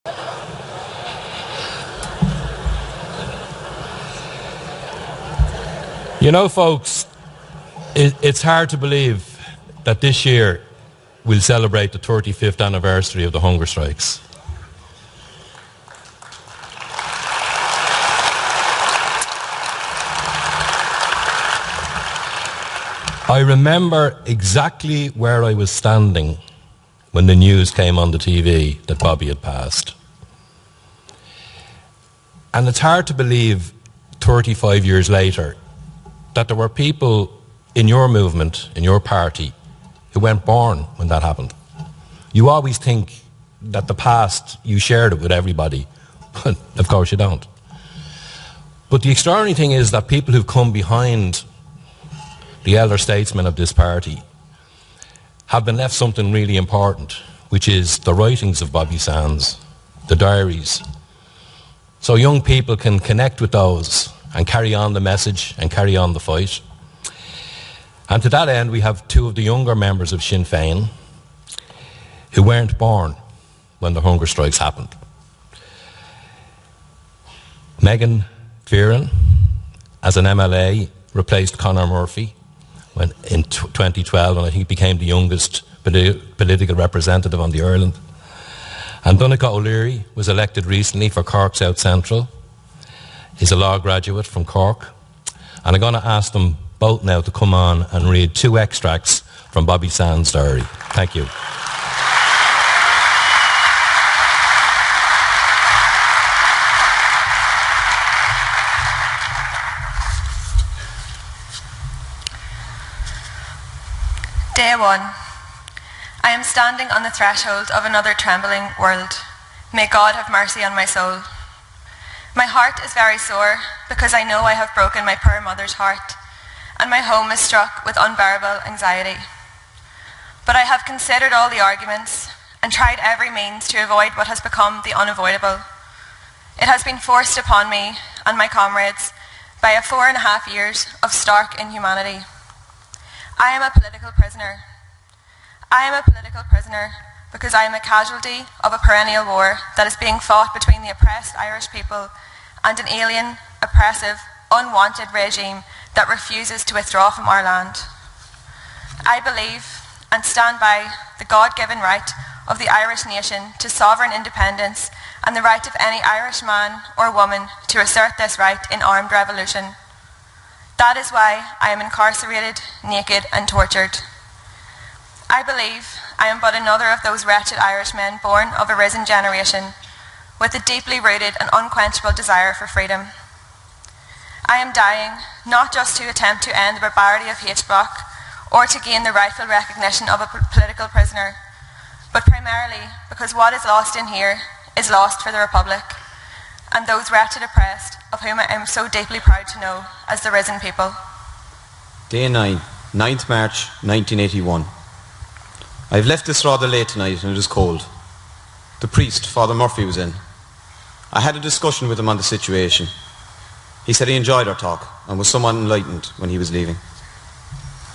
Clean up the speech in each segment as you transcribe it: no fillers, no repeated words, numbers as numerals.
You know, folks, it's hard to believe that this year we'll celebrate the 35th anniversary of the hunger strikes. I remember exactly where I was standing when the news came on the TV that Bobby had passed. And it's hard to believe 35 years later that there were people in your movement, in your party, who weren't born when that happened. You always think that the past, you shared it with everybody, but of course you don't. But the extraordinary thing is that people who've come behind the elder statesmen of this party have been left something really important, which is the writings of Bobby Sands, the diaries. So young people can connect with those and carry on the message and carry on the fight. And to that end, we have two of the younger members of Sinn Féin who weren't born when the hunger strikes happened. Megan Fearon, as an MLA, replaced Conor Murphy in 2012, and I think became the youngest political representative on the Ireland. And Donnchadh O'Leary was elected recently for Cork South Central. He's a law graduate from Cork. And I'm going to ask them both now to come on and read two extracts from Bobby Sands' diary. Thank you. Day 1. I am standing on the threshold of another trembling world. May God have mercy on my soul. My heart is very sore because I know I have broken my poor mother's heart, and my home is struck with unbearable anxiety. But I have considered all the arguments and tried every means to avoid what has become the unavoidable. It has been forced upon me and my comrades by 4.5 years of stark inhumanity. I am a political prisoner. I am a political prisoner because I am a casualty of a perennial war that is being fought between the oppressed Irish people and an alien, oppressive, unwanted regime that refuses to withdraw from our land. I believe and stand by the God-given right of the Irish nation to sovereign independence and the right of any Irish man or woman to assert this right in armed revolution. That is why I am incarcerated, naked and tortured. I believe I am but another of those wretched Irishmen born of a risen generation, with a deeply rooted and unquenchable desire for freedom. I am dying, not just to attempt to end the barbarity of H-Block, or to gain the rightful recognition of a political prisoner, but primarily because what is lost in here is lost for the Republic, and those wretched oppressed, of whom I am so deeply proud to know as the risen people. Day 9, 9th March 1981. I've left this rather late tonight and it is cold. The priest, Father Murphy, was in. I had a discussion with him on the situation. He said he enjoyed our talk and was somewhat enlightened when he was leaving.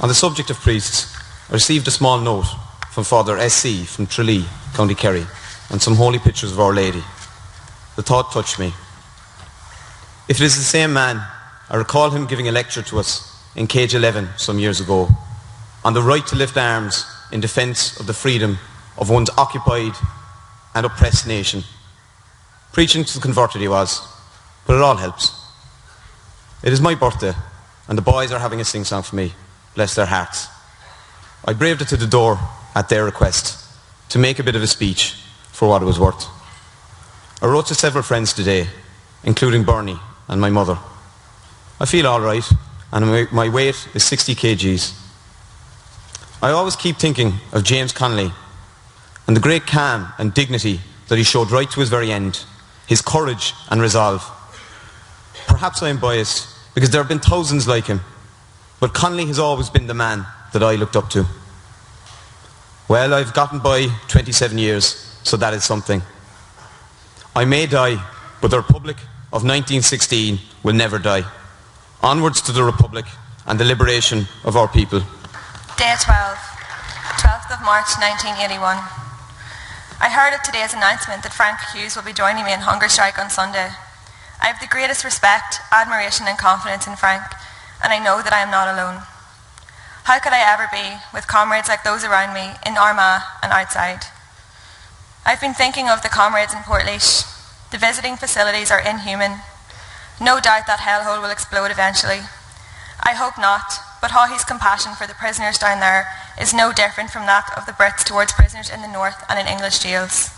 On the subject of priests, I received a small note from Father S.C. from Tralee, County Kerry, and some holy pictures of Our Lady. The thought touched me. If it is the same man, I recall him giving a lecture to us in Cage 11 some years ago on the right to lift arms in defence of the freedom of one's occupied and oppressed nation. Preaching to the converted he was, but it all helps. It is my birthday, and the boys are having a sing-song for me, bless their hearts. I braved it to the door at their request to make a bit of a speech for what it was worth. I wrote to several friends today, including Bernie and my mother. I feel all right, and my weight is 60 kgs. I always keep thinking of James Connolly and the great calm and dignity that he showed right to his very end, his courage and resolve. Perhaps I am biased because there have been thousands like him, but Connolly has always been the man that I looked up to. Well, I've gotten by 27 years, so that is something. I may die, but the Republic of 1916 will never die. Onwards to the Republic and the liberation of our people. Day 12, 12th of March 1981. I heard of today's announcement that Frank Hughes will be joining me in hunger strike on Sunday. I have the greatest respect, admiration and confidence in Frank, and I know that I am not alone. How could I ever be with comrades like those around me in Armagh and outside? I've been thinking of the comrades in Portlaoise. The visiting facilities are inhuman. No doubt that hellhole will explode eventually. I hope not, but Haughey's compassion for the prisoners down there is no different from that of the Brits towards prisoners in the north and in English jails.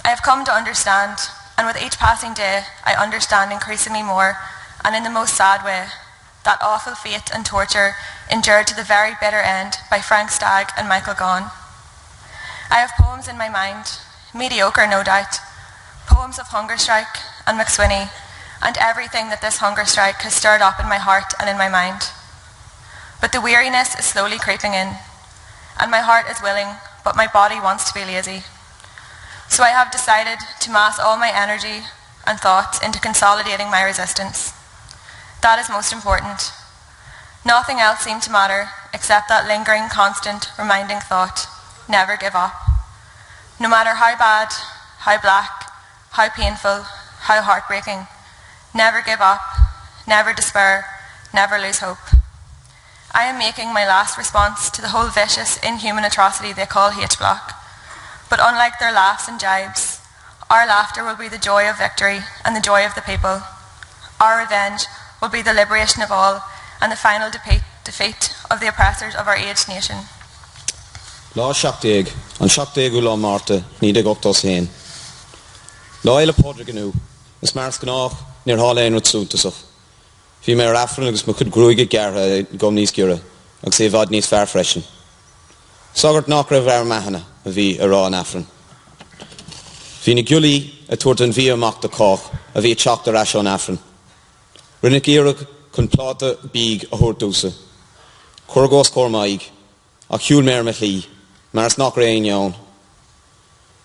I have come to understand, and with each passing day I understand increasingly more, and in the most sad way, that awful fate and torture endured to the very bitter end by Frank Stagg and Michael Gaughan. I have poems in my mind, mediocre no doubt, poems of hunger strike and McSweeney, and everything that this hunger strike has stirred up in my heart and in my mind. But the weariness is slowly creeping in, and my heart is willing, but my body wants to be lazy. So I have decided to mass all my energy and thoughts into consolidating my resistance. That is most important. Nothing else seemed to matter except that lingering, constant, reminding thought, never give up. No matter how bad, how black, how painful, how heartbreaking, never give up, never despair, never lose hope. I am making my last response to the whole vicious, inhuman atrocity they call H-Block. But unlike their laughs and jibes, our laughter will be the joy of victory and the joy of the people. Our revenge will be the liberation of all and the final defeat of the oppressors of our aged nation. Lá seachtaig, an seachtaig lá Marta, ní de gachtas héin. Lá eile pódra ganú, is mars gnách níor hálainn rud súntasach. Bhí mé rafran agus mo chud grúige geartha gom níos giúra, agus é bhad níos fear freisin. Sagart nach raibh ar mehanna a bhí a rá an afran. Bhí na giulaí a tuairt an bhí amach de cách a bhí teacht ar eis an afran. Rinneadh iarracht chun pláta bíg a thuairtúsa. Chorgás cormaig, ach siúil mé ar me tlí, mars nach raibh aon ann.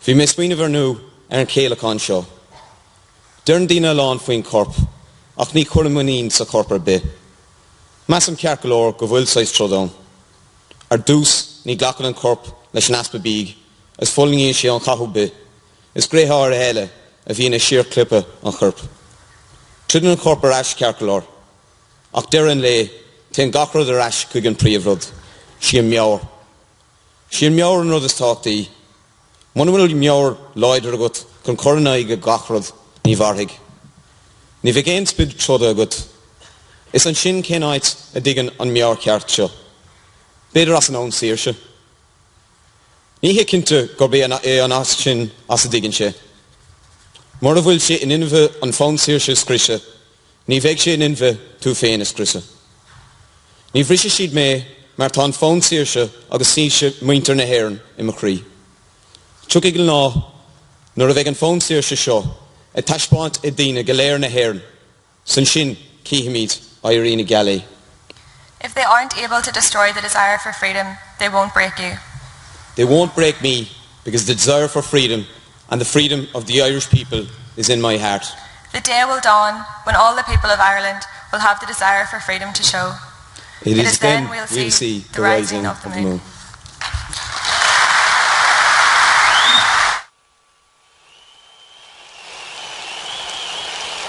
Bhí mé smaoinemh ar nó ar an céalacán seo. Dearn daoine lán faoin corp, ach ní chuir muín sa corp ar bith. Meas an cearcolóir go bhfuil sais trodán. Ar dús ní ghlachan an corp leis an aspa bíg, as fullingíonn sé an chathu bith. Is gréthár a heile a bhí na siar clippe an chorp. Tridan an corp ar eis cearcolóir, ach dearan le taon gachrod ar eis chuig an príomhrod, sí an meabhar. Sí an meabhar an rud is táchtaí. Muna bhfuil meabhar láidir agat chun cornaigh a gachrod ní bharthaigh. Ní bheith géin spid troda agat. Is an sin cénáid a dtigean an meabhar ceart seo. Beidir as an ón saoirse. Ní hiicinnte gur bé an as sin as a dtigean sé. Mar a bhfuil sé in inmhe an fón saoirse scrise, ní bheidh sé in inmhe tú féin is scrise. Ní bhrise siad mé mar tá an fón saoirse agus síse muinter na hÉireann i mo chrí. Tuig ag ná, nuair a bheidh an fón saoirse seo, a taispáint i dtíine go léir na hÉireann, san sin cíhamíd éirí na Galé. If they aren't able to destroy the desire for freedom, they won't break you. They won't break me because the desire for freedom and the freedom of the Irish people is in my heart. The day will dawn when all the people of Ireland will have the desire for freedom to show. It is then we'll see the rising of the moon.